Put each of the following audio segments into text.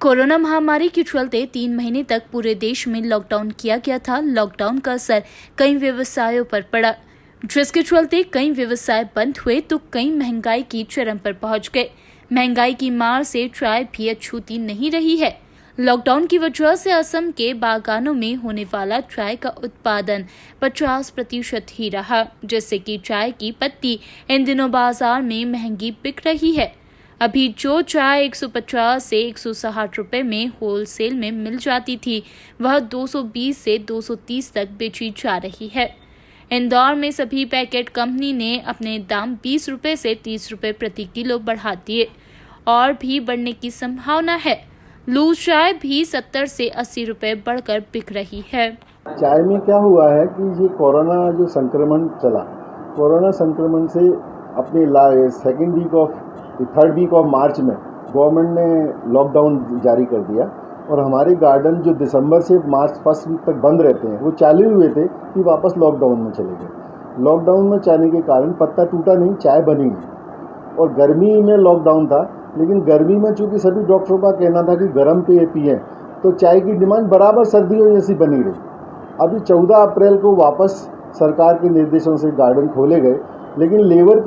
Corona महामारी के चलते 3 महीने तक पूरे देश में लॉकडाउन किया गया था। लॉकडाउन का असर कई व्यवसायों पर पड़ा, जिसके चलते कई व्यवसाय बंद हुए तो कई महंगाई की चरम पर पहुंच गए। महंगाई की मार से चाय भी अछूती नहीं रही है। लॉकडाउन की वजह से असम के बागानों में होने वाला चाय का उत्पादन 50% ही रहा, जिससे कि चाय की पत्ती इन दिनों बाजार में महंगी बिक रही है। अभी जो चाय 150 से 160 रुपए में होलसेल में मिल जाती थी, वह 220 से 230 तक बेची जा रही है। इंदौर में सभी पैकेट कंपनी ने अपने दाम 20 रुपए से 30 रुपए प्रति किलो बढ़ा दिए और भी बढ़ने की संभावना है। लूज चाय भी 70 से 80 रुपए बढ़कर बिक रही है। चाय में क्या हुआ है कि ये कोरोना जो संक्रमण चला, कोरोना संक्रमण से अपने थर्ड वीक ऑफ मार्च में गवर्नमेंट ने लॉकडाउन जारी कर दिया और हमारे गार्डन जो दिसंबर से मार्च फर्स्ट वीक तक बंद रहते हैं, वो चालू हुए थे कि वापस लॉकडाउन में चले गए। लॉकडाउन में जाने के कारण पत्ता टूटा नहीं, चाय बनी नहीं। और गर्मी में लॉकडाउन था, लेकिन गर्मी में चूँकि सभी डॉक्टरों का कहना था कि गर्म पेय पिएँ, तो चाय की डिमांड बराबर सर्दियों जैसी बनी रही। अभी 14 अप्रैल को वापस सरकार के निर्देशों से गार्डन खोले गए, लेकिन लेबर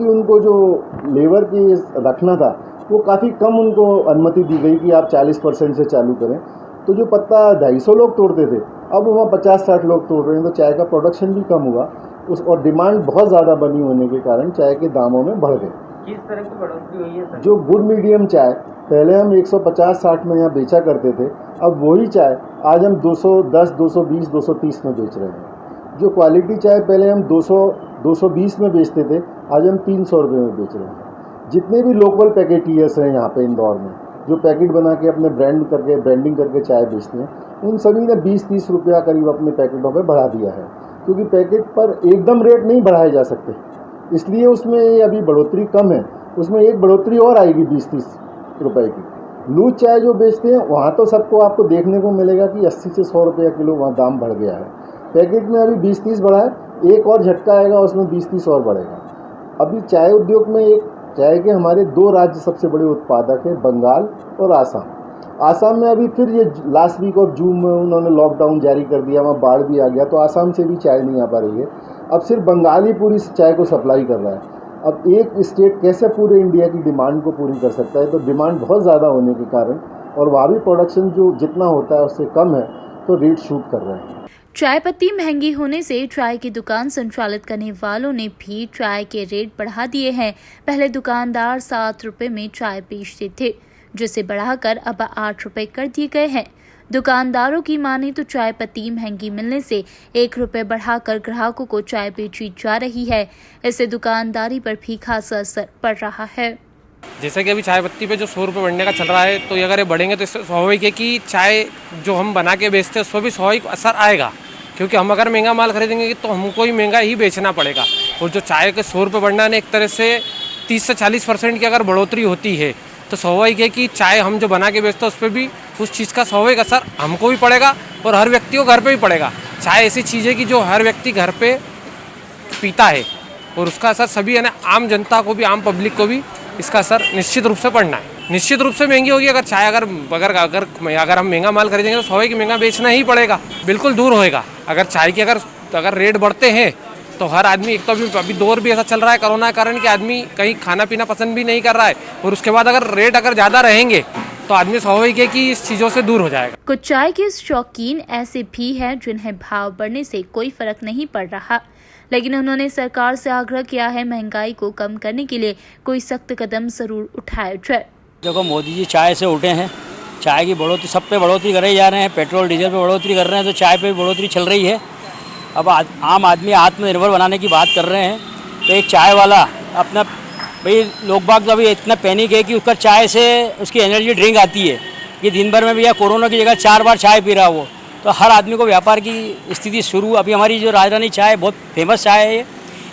की रखना था वो काफ़ी कम उनको अनुमति दी गई कि आप 40% से चालू करें। तो जो पत्ता 250 लोग तोड़ते थे, अब वहाँ 50-60 लोग तोड़ रहे हैं, तो चाय का प्रोडक्शन भी कम हुआ और डिमांड बहुत ज़्यादा बनी होने के कारण चाय के दामों में बढ़ गए। किस तरह की बढ़ोतरी हुई है सर? जो गुड मीडियम चाय पहले हम 150-60 में यहाँ बेचा करते थे, अब वही चाय आज हम 210, 220, 230 में बेच रहे हैं। जो क्वालिटी चाय पहले हम 220 में बेचते थे, आज हम 300 रुपये में बेच रहे हैं। जितने भी लोकल पैकेटियर्स हैं यहाँ पे इंदौर में, जो पैकेट बना के अपने ब्रांडिंग करके चाय बेचते हैं, उन सभी ने 20-30 रुपया करीब अपने पैकेटों पे बढ़ा दिया है, क्योंकि पैकेट पर एकदम रेट नहीं बढ़ाए जा सकते, इसलिए उसमें अभी बढ़ोतरी कम है। उसमें एक बढ़ोतरी और आएगी 20-30 रुपये की। लूज चाय जो बेचते हैं वहाँ तो सबको आपको देखने को मिलेगा कि 80 से 100 रुपये किलो वहाँ दाम बढ़ गया है। पैकेट में अभी 20-30 बढ़ा है, एक और झटका आएगा, उसमें 20-30 और बढ़ेगा। अभी चाय उद्योग में चाय के हमारे 2 राज्य सबसे बड़े उत्पादक हैं, बंगाल और आसाम। आसाम में अभी फिर ये लास्ट वीक ऑफ जून में उन्होंने लॉकडाउन जारी कर दिया, वहाँ बाढ़ भी आ गया, तो आसाम से भी चाय नहीं आ पा रही है। अब सिर्फ बंगाल ही पूरी चाय को सप्लाई कर रहा है। अब एक स्टेट कैसे पूरे इंडिया की डिमांड को पूरी कर सकता है? तो डिमांड बहुत ज़्यादा होने के कारण और वहाँ भी प्रोडक्शन जो जितना होता है उससे कम है, तो रेट शूट कर रहे हैं। चाय पत्ती महंगी होने से चाय की दुकान संचालित करने वालों ने भी चाय के रेट बढ़ा दिए हैं। पहले दुकानदार 7 रुपए में चाय बेचते थे, जिसे बढ़ाकर अब 8 रुपए कर दिए गए हैं। दुकानदारों की माने तो चाय पत्ती महंगी मिलने से 1 रुपए बढ़ाकर ग्राहकों को चाय बेची जा रही है। इससे दुकानदारी पर भी खासा असर पड़ रहा है। जैसे कि अभी चाय पत्ती पे जो 100 रुपये बढ़ने का चल रहा है, तो अगर ये बढ़ेंगे तो इससे स्वाभाविक है कि चाय जो हम बना के बेचते हैं उस पर भी स्वाभाविक असर आएगा, क्योंकि हम अगर महंगा माल खरीदेंगे तो हमको ही महंगा ही बेचना पड़ेगा। और जो चाय के 100 रुपये बढ़ना है, एक तरह से 30 से 40% की अगर बढ़ोतरी होती है, तो स्वाभाविक है कि चाय हम जो बना के बेचते हैं उस पर भी उस चीज़ का स्वाभाविक असर हमको भी पड़ेगा और हर व्यक्ति को घर पर भी पड़ेगा। चाय ऐसी चीज़ है कि जो हर व्यक्ति घर पर पीता है और उसका असर सभी है ना, आम जनता को भी, आम पब्लिक को भी इसका असर निश्चित रूप से पड़ना है। निश्चित रूप से महंगी होगी अगर चाय अगर हम महंगा माल खरीदेंगे तो स्वाभाविक महंगा बेचना ही पड़ेगा, बिल्कुल दूर होएगा। अगर चाय की अगर रेट बढ़ते हैं तो हर आदमी, एक तो अभी दौर भी ऐसा चल रहा है कोरोना के कारण कि आदमी कहीं खाना पीना पसंद भी नहीं कर रहा है, और उसके बाद अगर रेट ज़्यादा रहेंगे तो आदमी स्वाभाविक है कि इस चीज़ों से दूर हो जाएगा। कुछ चाय के शौकीन ऐसे भी हैं जिन्हें भाव बढ़ने से कोई फर्क नहीं पड़ रहा, लेकिन उन्होंने सरकार से आग्रह किया है महंगाई को कम करने के लिए कोई सख्त कदम जरूर उठाया जाए। देखो, मोदी जी चाय से उठे हैं, चाय की बढ़ोतरी सब पे बढ़ोतरी करे जा रहे हैं, पेट्रोल डीजल पे बढ़ोतरी कर रहे हैं, तो चाय पे भी बढ़ोतरी चल रही है। अब आम आदमी आत्मनिर्भर बनाने की बात कर रहे हैं, तो एक चाय वाला अपना, भाई लोग बाग तो अभी इतना पैनिक है कि उसका चाय से उसकी एनर्जी ड्रिंक आती है कि दिन भर में भी या कोरोना की जगह 4 बार चाय पी रहा हो, तो हर आदमी को व्यापार की स्थिति शुरू। अभी हमारी जो राजरानी चाय बहुत फेमस चाय है,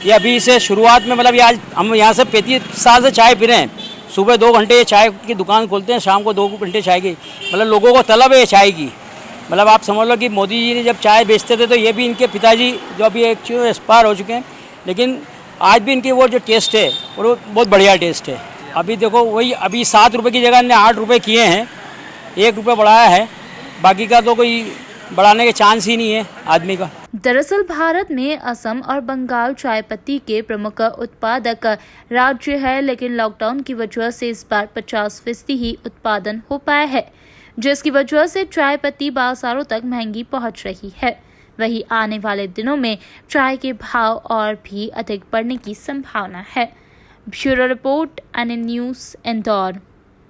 ये अभी से शुरुआत में, मतलब ये आज हम यहाँ से 35 साल से चाय पी रहे हैं। सुबह 2 घंटे चाय की दुकान खोलते हैं, शाम को 2 घंटे चाय की, मतलब लोगों को तलब है चाय की। मतलब आप समझ लो कि मोदी जी ने जब चाय बेचते थे तो ये भी इनके पिताजी जो अभी एक्सपायर हो चुके हैं, लेकिन आज भी इनकी वो जो टेस्ट है वो बहुत बढ़िया टेस्ट है। अभी देखो, वही अभी 7 रुपये की जगह ने 8 रुपये किए हैं, ₹1 बढ़ाया है, बाकी का तो कोई बढ़ाने के चांस ही नहीं है आदमी का। दरअसल भारत में असम और बंगाल चाय पत्ती के प्रमुख उत्पादक राज्य है, लेकिन लॉकडाउन की वजह से इस बार 50% ही उत्पादन हो पाया है, जिसकी वजह से चाय पत्ती बाजारों तक महंगी पहुंच रही है। वहीं आने वाले दिनों में चाय के भाव और भी अधिक बढ़ने की संभावना है। Bureau report, NN news, Indore.